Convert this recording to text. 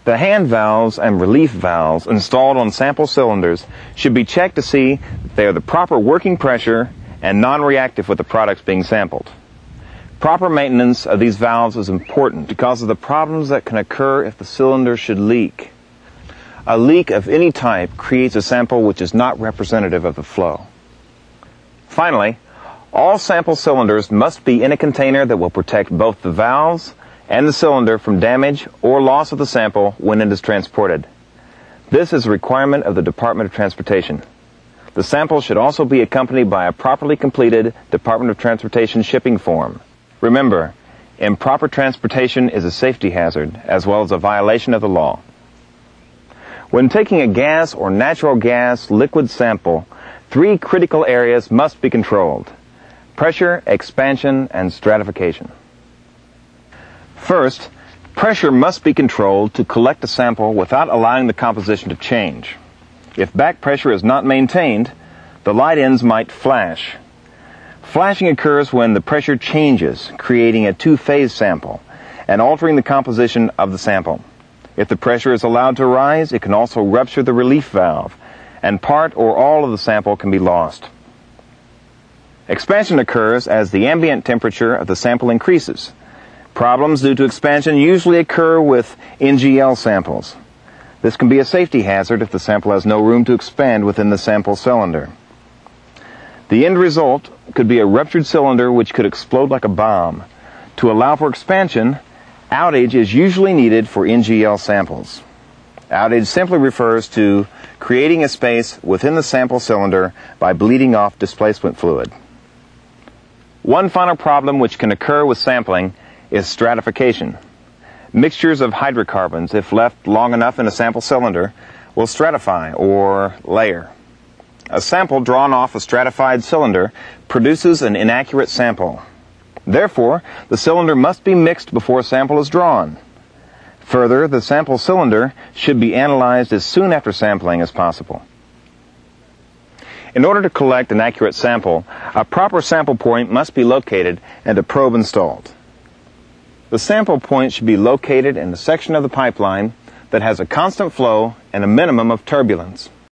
The hand valves and relief valves installed on sample cylinders should be checked to see that they are the proper working pressure and non-reactive with the products being sampled. Proper maintenance of these valves is important because of the problems that can occur if the cylinder should leak. A leak of any type creates a sample which is not representative of the flow. Finally, all sample cylinders must be in a container that will protect both the valves and the cylinder from damage or loss of the sample when it is transported. This is a requirement of the Department of Transportation. The sample should also be accompanied by a properly completed Department of Transportation shipping form. Remember, improper transportation is a safety hazard as well as a violation of the law. When taking a gas or natural gas liquid sample, 3 critical areas must be controlled: pressure, expansion, and stratification. First, pressure must be controlled to collect a sample without allowing the composition to change. If back pressure is not maintained, the light ends might flash. Flashing occurs when the pressure changes, creating a 2-phase sample and altering the composition of the sample. If the pressure is allowed to rise, it can also rupture the relief valve, and part or all of the sample can be lost. Expansion occurs as the ambient temperature of the sample increases. Problems due to expansion usually occur with NGL samples. This can be a safety hazard if the sample has no room to expand within the sample cylinder. The end result could be a ruptured cylinder which could explode like a bomb. To allow for expansion, outage is usually needed for NGL samples. Outage simply refers to creating a space within the sample cylinder by bleeding off displacement fluid. One final problem which can occur with sampling is stratification. Mixtures of hydrocarbons, if left long enough in a sample cylinder, will stratify or layer. A sample drawn off a stratified cylinder produces an inaccurate sample. Therefore, the cylinder must be mixed before a sample is drawn. Further, the sample cylinder should be analyzed as soon after sampling as possible. In order to collect an accurate sample, a proper sample point must be located and a probe installed. The sample point should be located in the section of the pipeline that has a constant flow and a minimum of turbulence.